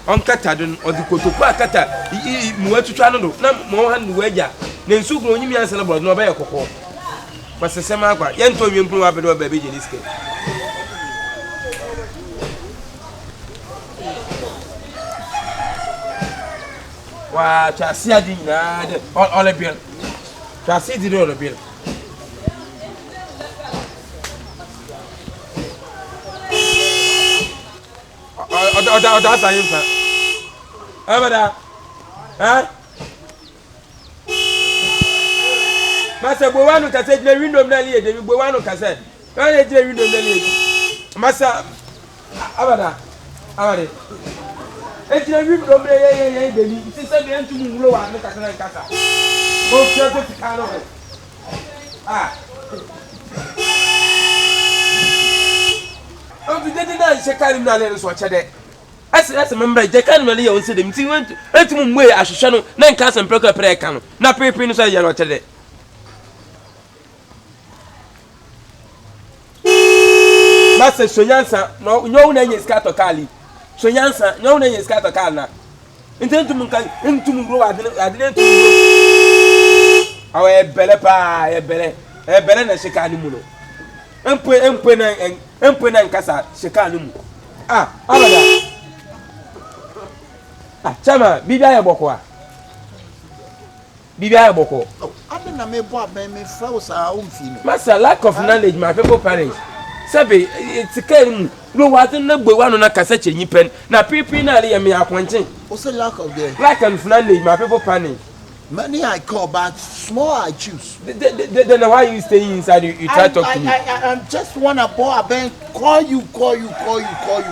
on kata don o di kotoku akata mu atutwa no do na mo han wo agya na nsu kro onyimi ansa na bro no ba ye kokko basese ma kwa ye nto nwempuru wa be do ba be je diske wa chasi adi na de ole bill chasi di ole bill Oda sa yin fa. Abada. Masa bo wanu ka se jire window na liye de bo wanu ka se. Na ye jire window na liye. Masa abada. Abade. E jire window na ye de ni. Ti se be ntu mu lo wa na ka na kasa. O fi o ti ka no. Tu did not check out in the so chade. As a member, Jacan Malia on said him, see, went to him way as a channel, 9 cars and broker prayer canoe. Not pay prince I yellow today. Master Soyansa, no name is Cato Cali. Soyansa, no name is Cato Calna. Intend to grow, I didn't our belle a better than Chicanimulo. Empena nkasa shekanu mu abada chama bibia ya boko adena me bo aben me fraus a umfi no masa lack of knowledge my people parents sabe tikanu no watu na gbewa no na kasa chenyi pen na pipi na le me akwanchen o say lack of knowledge my people parents many I call, but small I choose. Then why you stay inside? You try to talk to me. I just wanna call you,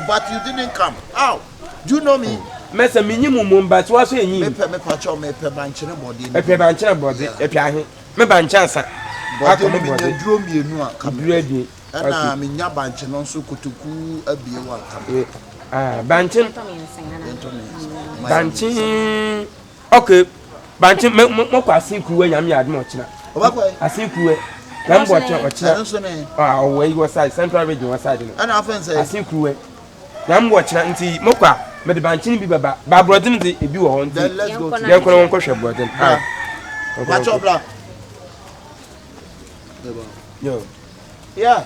but you didn't come. How? Do you know me? Mesa minimum, but what's your name? Me pacho me banchina body. Me banchina body. Me banchansa. Body me draw me no come ready. Na me nya banchina so kutuku abie wa come. Banchin. Okay. Banchi mo kwa sinkruwe nyam ya admo china obakwa asinkruwe nyam bo china we go side central region wa side no ana afen say asinkruwe nyam bo china nti mo kwa me de banchi bi baba ba brodin de ebi wo ho nti ye kono won ko hwe brodin watch up bla yo yeah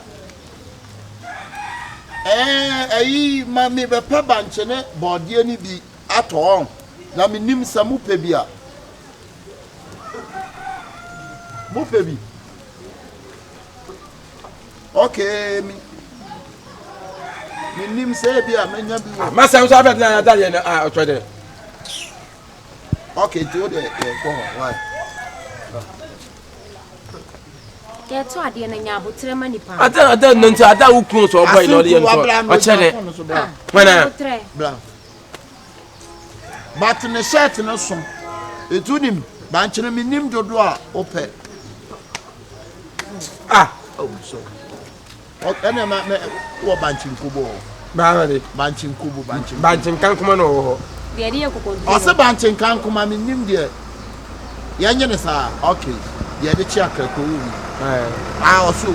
ayi ma me be pa banchi ne body ni bi ato na me nim samu pe bia Mupebi. Okay, me nim say bia menya bi. Masa so abet na dale na o twede. Okay, do the go why? Get to ade na nya abotre manipa. Ada no nti ada ukun so boy no le nto. O chele. Wana. Bla. But ne shirt no so. Etunim banchene me nim dodo a ope. Oh so. Okay, na me wo banchin kubo. Ba de banchin kubo banchin kan kuma no ho. De de yakoko. O se banchin kan kuma me nim de. Ya nye ne sa. Okay. De de chi akako wu. O so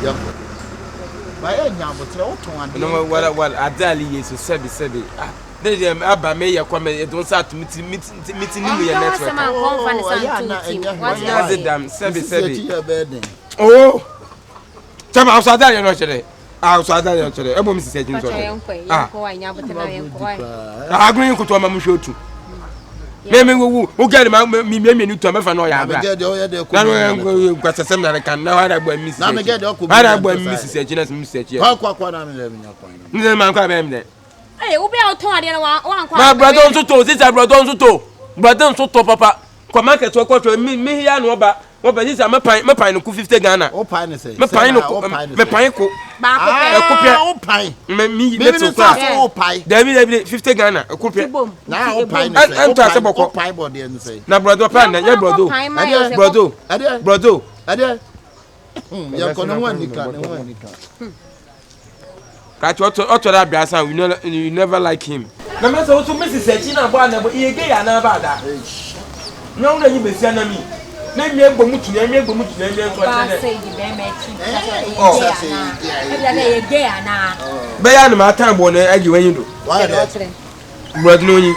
ya. Ba ya nya botre o ton ade. No well adali yesu sebi. They aba me ya kwa me don sa to meeting new year network. What's the damn sebi. Oh. Chama ausada ya no chere. Ausada ya chere. Ebo mi sise jin so. Agrin ko to ma mu hwotu. Me wo wo gari ma mi ni to me fa no ya abra. Na no kwa sesem na kan na hara gba mi sise. Na me get o ko. Hara gba mi sise jin na mi sise jin. Kwa na me le mi nya kwa. Nze man kwa be mi de. Eh, we be out on ade na wan kwa. My brother on to sister brother on to. Brother on to papa. Kwa market wo kwa me ya no ba. Wo be sister me pan no ku 50 Ghana. O pan ne say. Me pan no me pan ko. Ba ko pe. O pan. Me let's go. O pan. David 50 Ghana. Ko pe. Na o pan ne say. Ento ase boko. O pan body ne say. Na brother pan na ya brother. Brother. Ade. Ya kono wan nika. Catch what that biasa we never like him. Na me so Mrs. Echina bo na bo ege ya na ba da. No na nyi besia na mi. Na mi egbo mutu na mi nso say di be mechi. Ege ya na. Be ya na ma time bo na agi wan yindo. Why Brother Noni.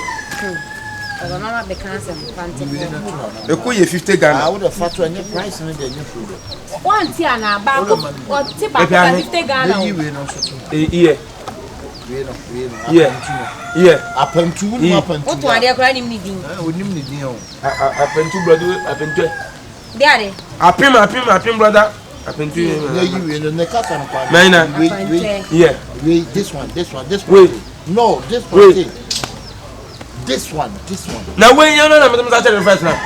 Mama be cancel fancy. The cool 50 Ghana. I would have fought any price and then you food. One tea and a bag or tip 50 Ghana. Yeah. Yeah. Up and two, up and what are they crying needing? I would need you. Up and two brother, up and two. Daddy. Up him, brother. Up and two. You in the cut and yeah. Wait, this one. Wait. No, this one. This one. Now, when you know, I'm going to first now.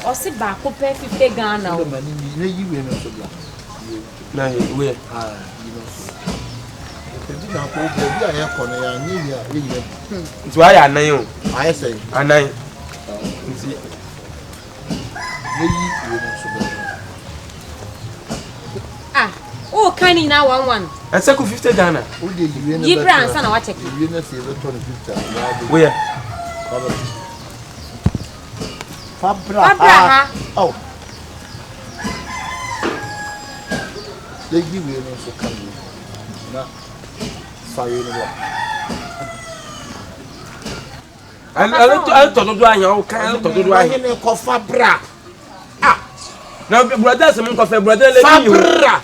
Or sit back, pay 50 Ghana. You know, so black. No, where? It's why I know. I say, I know. Oh, can you now one? I said 50 Ghana. Give brands and watch it. Where? Fabra. Oh. They give you no so come. Na. Sorry no. I told you I know can to do I hear ko Fabra. Now brother some coffee brother let you. Fabra.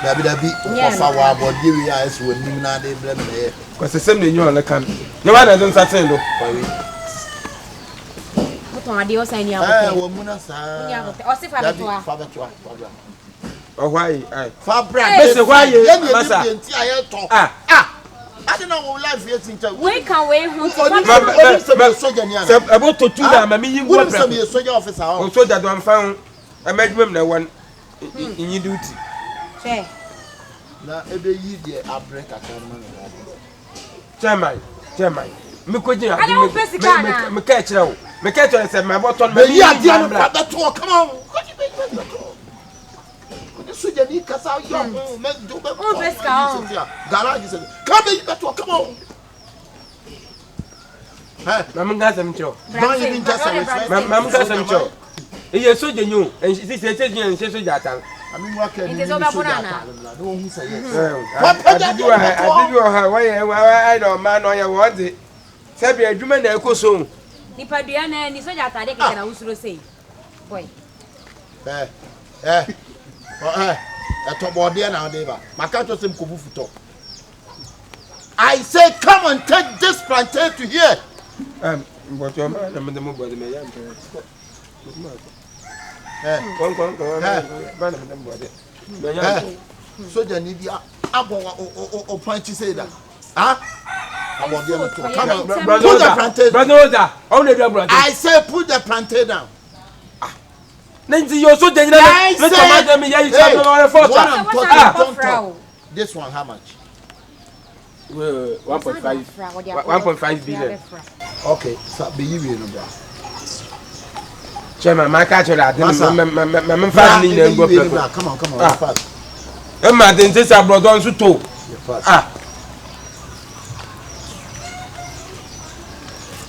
Dabi ko wa body we eyes we nim na dey blame na. Cause the same you on the can. No one doesn't certain though. What are you saying? Oh, why? Fabra. Why you? I don't know what life is in. We can wait. About to do that, I mean, you want to be a soldier officer. Also, that one found a madman that one in your duty. Now, every year, I break a camera. Chairman. I don't catch you. Me catch you said my bottom. Come on. So you need cause out young men do garage said come on. Mamma got some show. Don't even just Mamma got some show. He is so genuine and she said and she said that. I mean what can it is over banana. No who say yes. I did you I don't man or you want it. Sabi adwuma na ekoso. Nipa dua na ni so jata de keke na usuro sei. Boy. I say come and take this plantain to here. But your man I'm the mobile me yam. So you need o point to say that. Come on, brother. Put the plantain. Brother. I say put the plantain down. You so dangerous. This one, how much? 1.5 billion. Okay, so be you in the Chairman, my catcher, my family. Come on, fast. My dentist are brought on to two.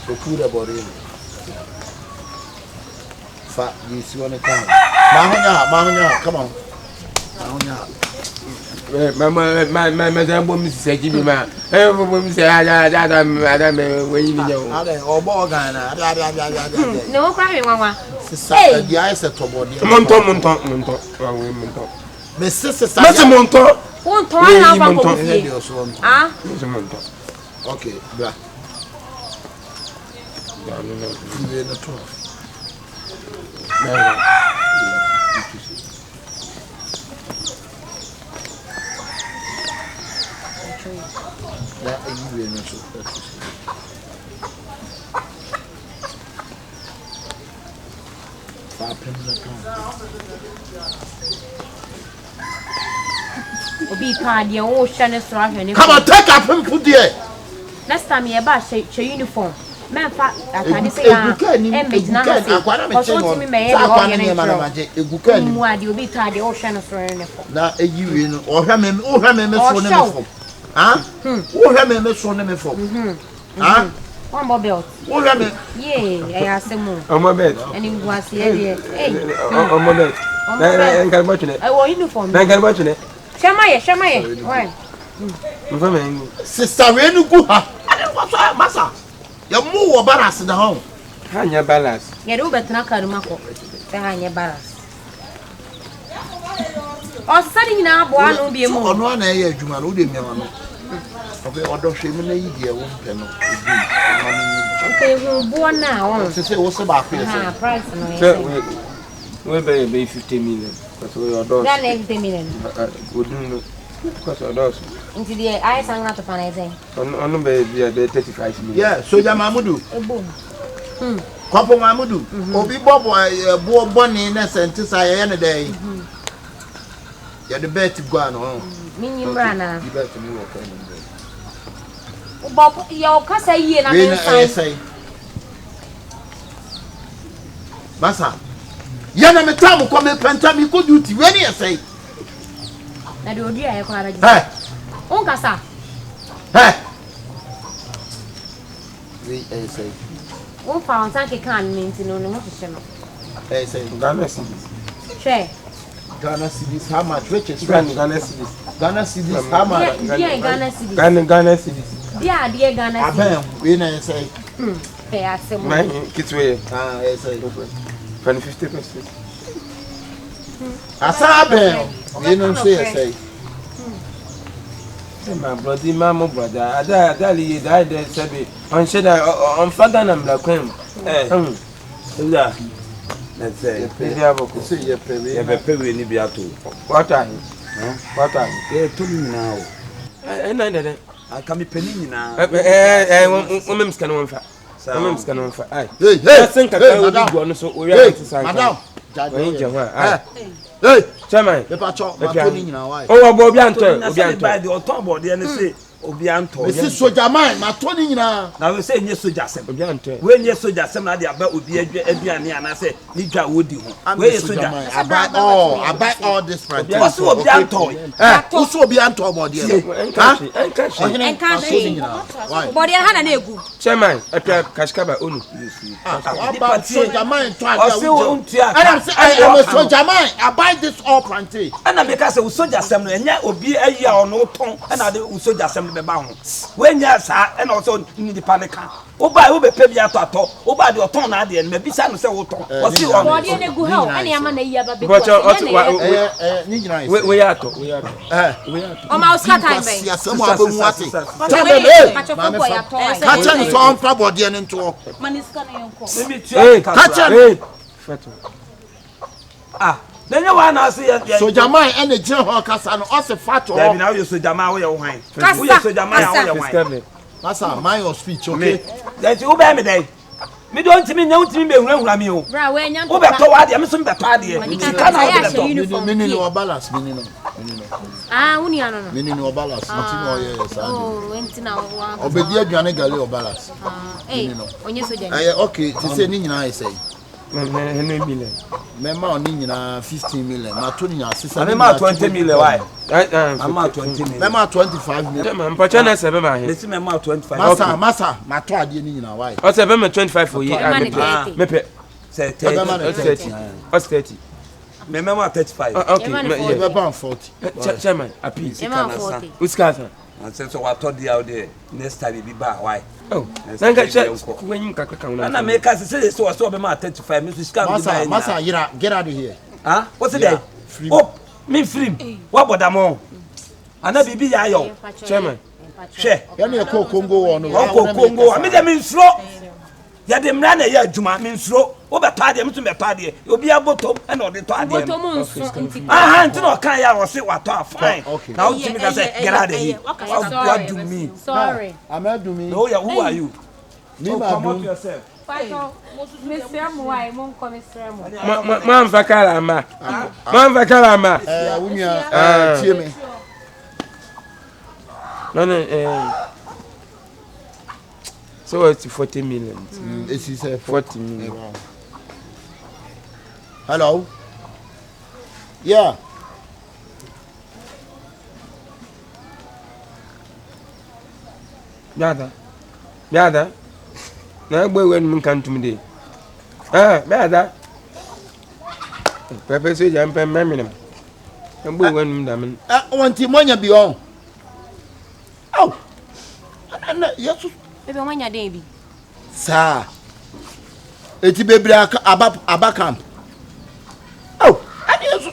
So put the body. Fat, you see what I come. Mahonya, come on. My Mrs. Jimmy, man. Everyone say, I when you know. No crying, Mama. The eyes at Tobody. Monton. My sister, Monton. Won't talk okay, black. You're in the top. Obi party o shane so ahwe. Come on, take up him put there. Next time you ba she uniform. Men fa atade se ya image na na se. Oso timi me ye de o ye ne eguka ni. Mu ade obi tade o shane so uniform. Na eyiwe no o hwa me so ne me fo. Ha? O hwa me so ne me fo. Ha? One more belt. What am I? Yeah, I asked him. My bed. And he was here. Hey, my bed. I can't watch it. I want uniform. I can't watch it. Shamaye. Why? Sister Renu Guha. Massa. You move balance in the home. Hanya balance. Yeah, do better not carry my coat. Hanya balance. Oh, studying now, boy, no be a more. On one area, you man, who didn't know. Okay, or don't shame me, dear, won't penny. Okay, we're born now. To say what's about price. We'll pay 50 million. Because we are doing 50 million. Wouldn't because of those. Into the eyes and not to find anything. On the 35 million. Yeah, so Yamamudu. A boom. Couple Mamudu. Obi Bob, Bonnie, and Sentis, I any day. You're the best to go on. Meaning, Brana. You better move. Bob, your casa here, and I say. Massa. Yana me tamu kwa me penta mi ko duty we ne say. Na de odi aye kwa araji. Hey. On kasa. Hey. We say. On fa on sanke kan ni nti no mo hwehwe no. Hey say Ghana cedis. Hwe. Ghana cedis how much? Which is Ghana cedis. Ghana cedis how much? Yeah, Ghana cedis. Ghana cedis. Yeah, dear Ghana cedis. Aben we na say. Pay asem. My kitwe. Say. 50%. Asaben we no say. My brother, my brother, I died there, Sabi. On Sheda, on Father and Black Queen. Let's say, You pay any beato. What are you? What are you? Yeah, to me now. I can be penny now. Women's can one fat. Women's can one fat. Hey, I think I can go so we are to sign. Madam. Hey, Chairman. Oh, Bobby, by the automobile, the NSA. Obianto. This is soldier man, my Tony now. Now we say yes, soldier. Obianto. When yes, soldier, some of the about would be a Biani, and I say, Nija would you? Where is soldier? I buy all this right. What's Obianto? Who's Obianto about here? Body had an ego. Chairman, a Kashkaba Unu. Soldier man, I am a soldier man. I buy this all plantain. And I because I was soldier, some and yet will be a year or no tongue, and I will soldier some. When yes, and also in the panic. Oba will be paid at all. Oba the autumn at the end, maybe some say, what's your body and a good help? Any amana yaba. We are to. Almost cut time. Catch us on probably and into ah. Then you want to see so Jamai and the general Casano also fat or now you so Jamai your wine. So Jamai your wine. Massa, my speech, okay? That you bear me day. Me don't mean no to me when Ramio. Over toward I'm some party. You can't meaning or balance, meaning. Ah, Uniano. Meaning or balance, nothing years. Oh, went now. Obedia Janagali or balance. When you say, okay, to say Nina, I say. Member on 15 million. My 20 million. Why? I'm 20 million. Member 25 million. Let's remember 25. Massa, my 20 why? What's a 25 for you? Say 30. Remember 35. Okay, 40. Chairman, a piece. Who's Catherine? And so I told you out there next time you be back. Why? Oh, when you can and I make us say so. I saw them at 35. Mr. Massa, get out of here. Huh? What's it? Oh, me free. What about them all? And I be yo. Chairman. Share. You're Congo on Congo. I mean, them in slow. Ya dem na ya adwuma me nsuro wo beta de mtu beta de obi abotom na ode to ade aha nti no kan ya wo se wato fine na wo timi ka say get out of here what do me sorry I'm not do me no yeah who are you me come up yourself Man vakalama unya tie me no so it's 40 million. It's 40 million. Wow. Hello. Yeah. Yada. na boy when mun kan tum de me ada pepe so jam pem meminam na boy when mun da men wanti monya bi on aw ana yesu bebe monya den bi sa eti bebra aba camp aw ani yesu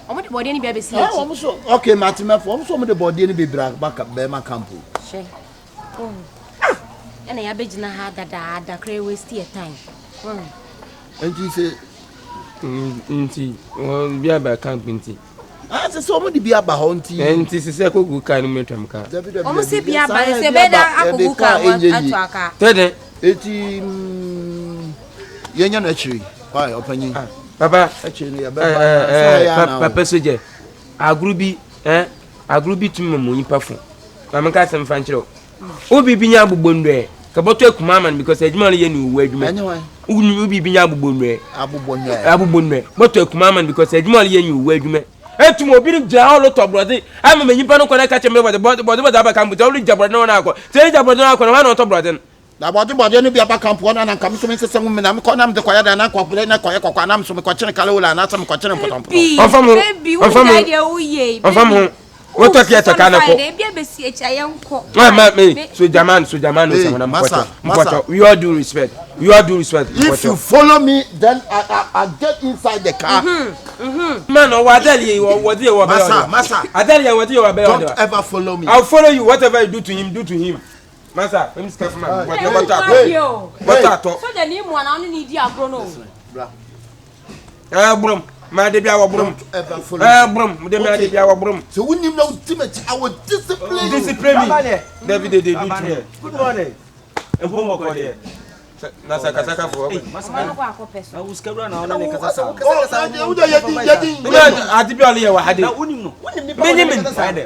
omo de body ni bia be si omo so okay matimefo omo so omo de body ni bebra aba be ma camp she ena ya begina ha dada kre waste your time enti se nti bia ba camp nti se so omo de bia ba ho nti se ko gu ka no metwam ka omo se bia ba se be da akogu ka atu aka tede eti yenya na chiri why opanyi papa achiri ni ya ba papa soje agrubi tum mo nyipa fo mama ka sem fa nchiro obi binya agbogbondo ka boto akumaman because ejuma no ye ni uwe adwuma obi binya agbogbondo boto akumaman because ejuma no ye ni uwe adwuma etum obi ni ja all to brother ama me nyipa no kona ka chembe body aba kan buta olu jabro no na akọ se jabro no akọ na to brother na body no bi aba kan po na nka so me sese mu na me ko na me de ko ya da na ko na ko ye ko na me so me ko chene kala wala na so me ko chene potom onfam what talk here to kana ko me so jaman so na mpoto we all do respect if you follow me then I get inside the car man o wadali wo dey wo masa adali wo dey wo be don't ever follow me I'll follow you whatever you do to him masa let me scarf man what ato so the name one only need agro no brum ma de bia wo brum brum de ma de bia wo brum so we need no ultimate our discipline me David they do to me good morning embo ko de na saka fo masa no ko akopeso na uskabra na ona ne kasa o da yedi adi bi ole ye wa hade na unim ni Benjamin Friday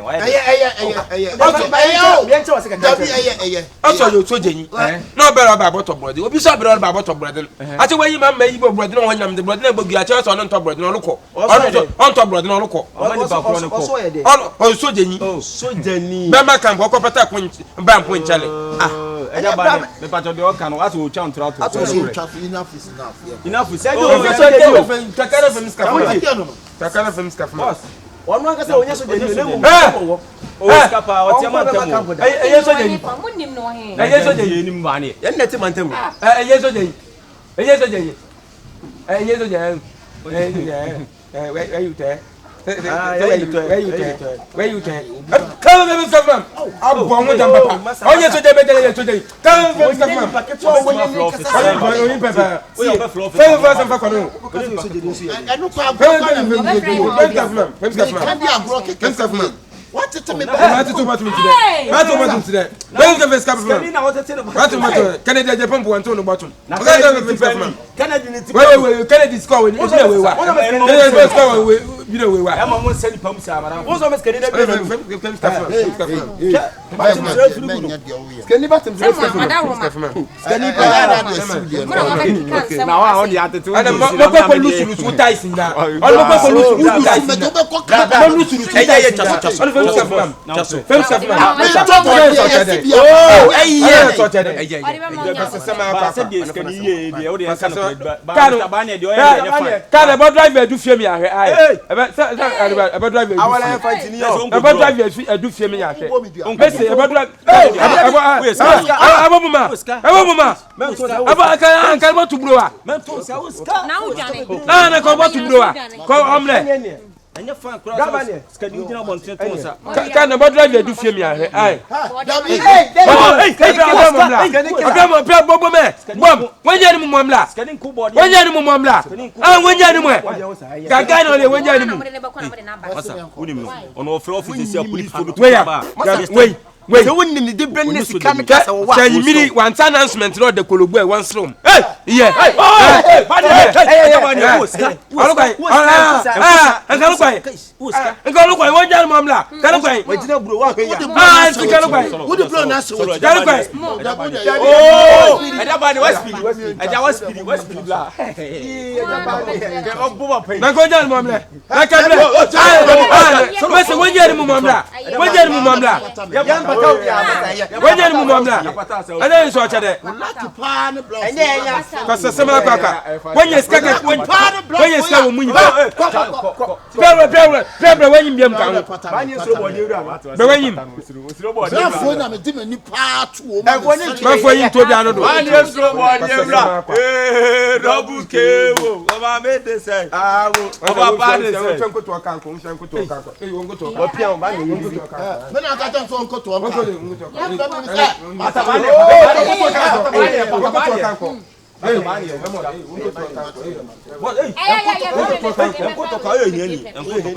also you so jenyi no be about bottle brother obi so be about bottle brother ati we yi ma yi bo brother no wonyam de brother na bogu ati so no to brother no loko on to brother no loko on so jenyi be ma kan ko pata ko ba mpo nchale eja ba me pato de o kan o ati o cha ntra to enough is takara fem skafma onu aka se onye so de ni o skapa o ti ma temu eye so jenyi munnim no he eye so jenyi ni mba ni ye neti man temu eye so jenyi where you there where you there come on stop man abo mo jam papa onye so jenyi be so jenyi come on stop man onye papa fem fa sam fa kono enu kwa agro what it me ba to today let's go first captain what Canada Japan po anto no bottom Canada ni wait Canada score we wa Canada score we wa e ma mo send pam sa amara wo so me Canada be na wa on ya tetu ana mo ko lusu tais na on mo ko lusu anya fan cross skadi ujina bonte to sa kan na drive you do fie mi ahwe ai okay pe bobo me bom wanya ni mo mla skadi nku board wanya ni mo mla wanya ni mo gaga na le wanya ni mo masa unim no ono offer office sia police for to ba wait so wonnim ni de brand sika me kasa wo wa say miri one announcement no de kologbu e one slum yeah Ngalukwa wonja ni mamla kalukwa wajina bro wa hwe ya wo de bro na so kalukwa oh eda Ejabani West Speed. Eja West Speed bla. Obuba pay. Na go down momle. Na kabla. Wese wonje ni mumamla. Wonje ni mumamla. Yan pataw ya mata. Wonje ni mumamla. Ada nso achade. Lucky pan block. Kwasa sema kwaka. Wonje skaka wonje ska wo munyi. Pebra wonyi mbiam kan. Bani so bo de wura. Be wonyi. Na fo na me di mani pa tu o. Ma fo yin to bia no do. Bani so bo de wura. Double kewo. Baba me de say. Baba ba de say. Nko to kan ko, nko to kan ko. Nko to. O pia o ba ni nko to. Me na ka tan so nko to. Nko to. Mata ba ni. Nko to kan ko. Ayo mani e mo dai nko to kan ko. Nko to ka yo nyani. Nko to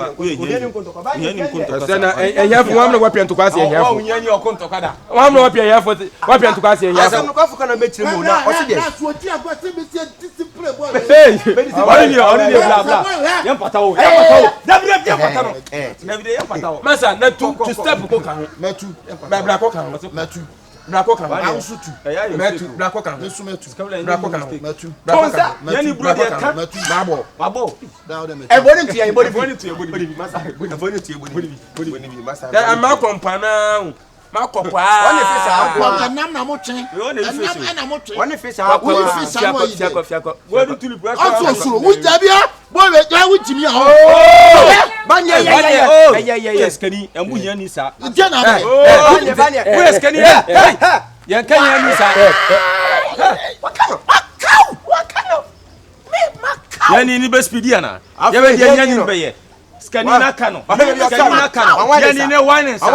ka. Nyani nko to ka. Sana ehia fu wamna wapia nto kwase ehia fu. Wa nyani okonto ka da. Wamna wapia ehia fu. Wapia nto kwase ehia fu. Asam no ka fu kana mechire mu na o se de. Na so ti agba se me se discipline boy. Hey. Oni ni bla bla. Yan pata o. David yan pata no. David yan pata o. Masa na to step ko kan. Metu. Bla ko kan. Metu. Bla ko kan. Ansu tu. Metu. Bla ko kan. Mesu metu. Bla ko kan. Metu. Tonsa. Yani bro de kan. Metu. Babo. Babo. Down them. E boni tu ya e boni tu masa. E boni tu e boni masa. Da ma kompana. Ma kopa. Woni fisa. Kwa nam na mo twen. Woni fisa. Na mo twen. Woni fisa. Woni fisa mo yi. Fiako. Woni tulip. Aso suro wu jabia. Boy we ja wu jimi ho. Banya ya. Skani ambu yani sa. Je na me. Banya. Wo skani ya. Yan kan yani sa. Wakano. Me makao. Yani ni be speed ya na. Ya be yani ni be ye. Skani na kano. Skani na kano. Yani ne wine sa.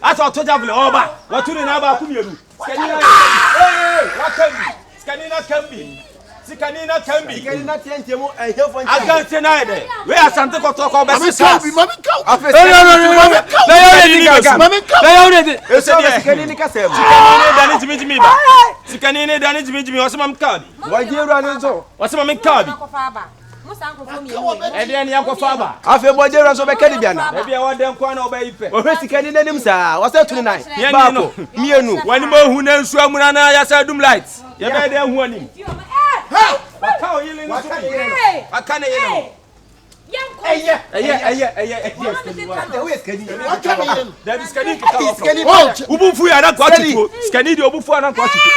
Aso to javelin. Oba. Watuni na ba ku mielu. Skani na. Skani na kambi. Sikani na kambi. Sikani na tiente mo ehefo ntia. Agante na ide. We asante ko to ko be sisa. Mami kau. Na ya ni gaga. Na ya ni. Sikani ni kasem. Sikani ni dani jimi ba. Sikani ni dani jimi o se mam kabi. Wajeru ani so. O se mam kabi. Ede ni yakofa ba. Afi wajeru so be kadi biana. E bia wode nko na oba ipe. O he sikani nanim sa. O se tuni nai. Ba ko. Mienu. Wani mo hu na nsu amuna na ya sa dum light. Ye be de hu anim. Akao yele no so. Akane yele no. David skani ka. Ubufu ya na kwa chitu. Skani di obufu ana kwa chitu.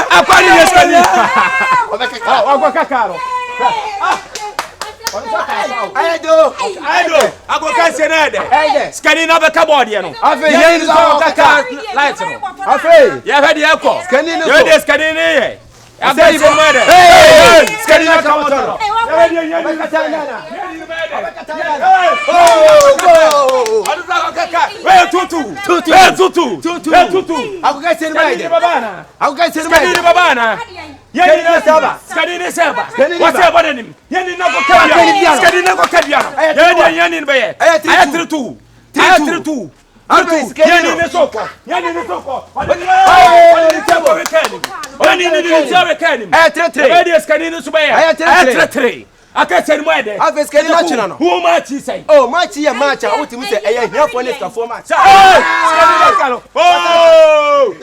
Akwani ni skani. Wa kakaro. Aido. Agoka senede. Skani na be cupboard ye no. Afi ye ni so kaka light no. Afi ya hadi yako. Skani no. Ye de skani ni ye. Abei bomade. Skani na kamoto. Tutu. Akuka seni baide. Babana. Akuka seni baide. Babana. Yeni na saba. Skani ni saba. Wase bodenim. Yeni na ko kabia. Skani na ko kabia. Yeni ni baye. Aya 32. Aya 32. Yani ni soko. Wani ni chawe kani. Aya 33. Wadi skani ni subaya. Aya 33. Akase ni mwede. Afi skani na china no. Who match say? Oh, match ya match. Uti mu say eya hia for next for match. Skani na kalo. Oh!